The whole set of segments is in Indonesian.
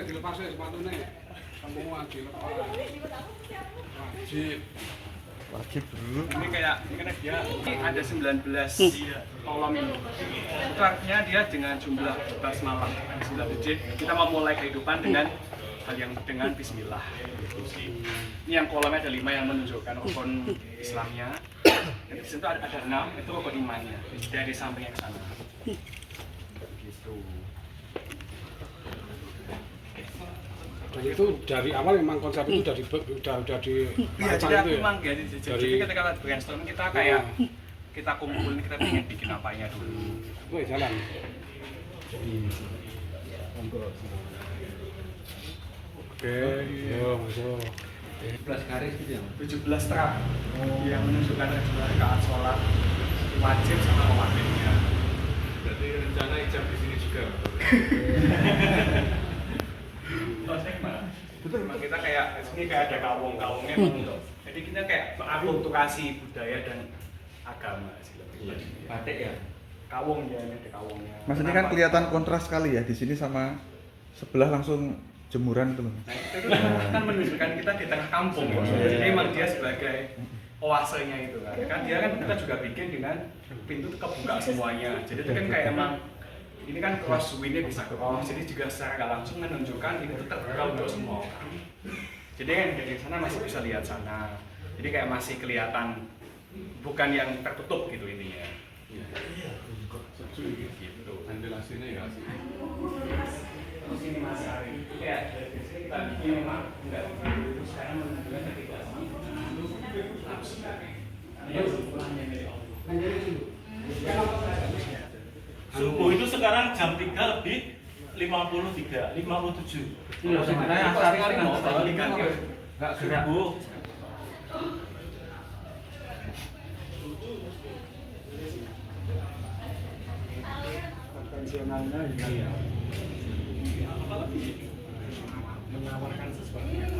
Dilepas sepatunya. Semua dilepas. Wajib dulu. Ini kan dia ada 19 kolom ini. Itu artinya dia dengan jumlah basmalah 9 digit. Kita mau mulai kehidupan dengan hal yang dengan Bismillah. Ini yang kolomnya ada 5 yang menunjukkan rukun Islamnya. Dan di situ ada 6 itu rukun imannya dari samping yang sana. Gitu. Dan itu dari awal memang konsep itu udah di Iya, jadi aku memang jadi ketika brainstorming kita kayak kita kumpulin, kita pengen bikin apanya dulu. Woi, jalan. Oke, yo masuk. 17 garis gitu ya. 17 terang yang menunjukkan rakaat sholat wajib sama mewakilnya. Berarti rencana ijab di sini juga. Betul, memang kita kayak sini kayak ada kawung-kawungnya memang. Jadi kita kayak akulturasi budaya dan agama sih lebih. Batik ya. Kawung ya, ini ada kawungnya. Mas ini kan kelihatan kontras sekali ya di sini sama sebelah langsung jemuran itu loh. Nah, itu kan menunjukkan kita di tengah kampung ya. Jadi memang dia sebagai oasenya itu kan. Kan dia kan kita juga bikin dengan pintu kebuka semuanya. Jadi itu kan kayak emang ini kan crossway-nya bisa cross, jadi juga secara nggak langsung menunjukkan ini tuh terbuka untuk semua orang. Jadi kan dari sana masih bisa lihat sana. Jadi kayak masih kelihatan bukan yang tertutup gitu ininya. Iya. Gitu. Ventilasinya ya sih. Terus ini Mas Ari, ya dari sini kita bikin memang enggak begitu sekarang menunjukkan ketika subuh itu sekarang jam 3 lebih 53, 57. Iya, sebenarnya asar Enggak subuh. konvensionalnya ini ya. Menawarkan sesuatu yang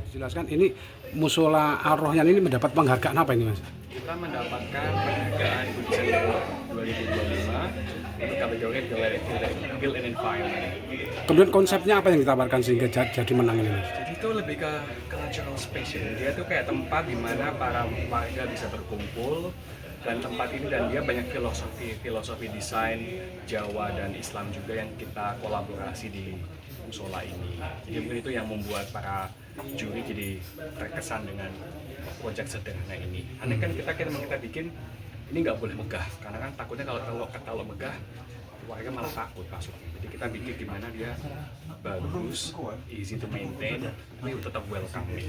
Jelaskan ini musola Ar-Rohyan ini mendapat penghargaan apa ini Mas? kita mendapatkan penghargaan Good Design 2025 untuk kategori Build and Environment. Kemudian konsepnya apa yang ditawarkan sehingga jadi menang ini Mas? Jadi itu lebih ke cultural space ya. Dia tuh kayak tempat di mana para warga bisa berkumpul dan tempat ini dan dia banyak filosofi desain Jawa dan Islam juga yang kita kolaborasi di musola ini. Jadi mungkin itu yang membuat para juri jadi terkesan dengan proyek sederhana ini. Karena kan kita bikin ini nggak boleh megah karena kan takutnya kalau megah warga malah takut masuknya. Jadi kita bikin gimana dia bagus, easy to maintain, tapi tetap welcoming.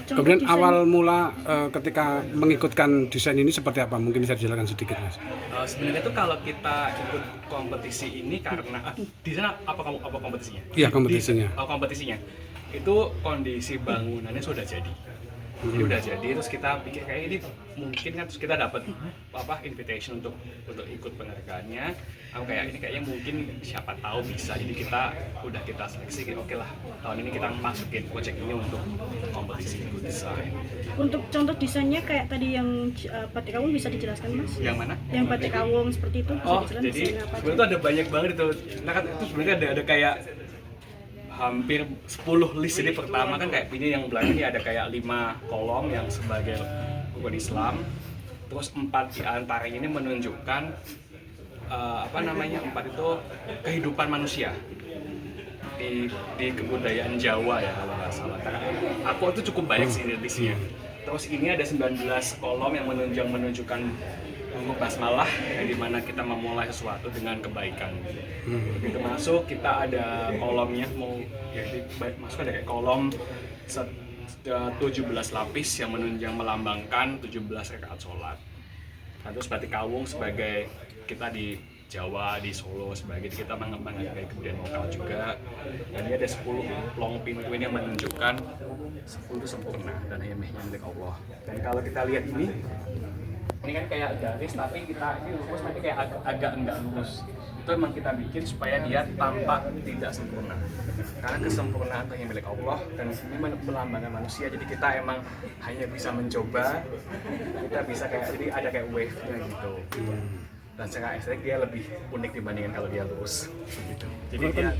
Kemudian awal mula ketika mengikutkan desain ini seperti apa? Mungkin bisa dijelaskan sedikit Mas. Sebenarnya itu kalau kita ikut kompetisi ini karena di sana apa kompetisinya? Iya, kompetisinya. Kompetisinya itu kondisi bangunannya sudah jadi. Jadi udah jadi, terus kita pikir kayak ini mungkin kan, terus kita dapat invitation untuk ikut penghargaannya. Aku kayak ini kayaknya mungkin siapa tahu bisa, jadi kita seleksi, oke lah tahun ini kita masukin project ini untuk kompetisi Good Design. Untuk contoh desainnya kayak tadi yang batik kawung bisa dijelaskan Mas? Yang mana? Yang batik kawung seperti itu bisa dijelaskan jadi desainnya apa aja? sebenarnya tuh ada banyak banget itu. Nah kan itu sebenarnya ada kayak hampir 10 list. Jadi pertama kan kayak ini yang belakang ini ada kayak 5 kolom yang sebagai rukun Islam, terus 4 di antaranya ini menunjukkan 4 itu kehidupan manusia di kebudayaan Jawa ya kalau nggak salah. Karena aku itu cukup banyak sih listnya. Terus ini ada 19 kolom yang menunjukkan basmalah yang dimana kita memulai sesuatu dengan kebaikan. Begitu masuk kita ada kolomnya masuk ada kayak kolom 17 lapis yang melambangkan 17 rakaat sholat. Nah, terus batik kawung sebagai kita Jawa, di Solo sebagai kita menghargai kebudayaan lokal juga. Dan dia ada 10 long pintu ini yang menunjukkan 10 itu sempurna dan hanya milik Allah. Dan kalau kita lihat ini kan kayak garis tapi kita ini lurus tapi kayak agak enggak lurus. Itu memang kita bikin supaya dia tampak tidak sempurna. Karena kesempurnaan itu hanya milik Allah dan ini melambangkan manusia. Jadi kita emang hanya bisa mencoba, kita bisa kayak jadi ada kayak wave-nya gitu. Dan secara estetik dia lebih unik dibandingkan kalau dia lurus gitu. Jadi dia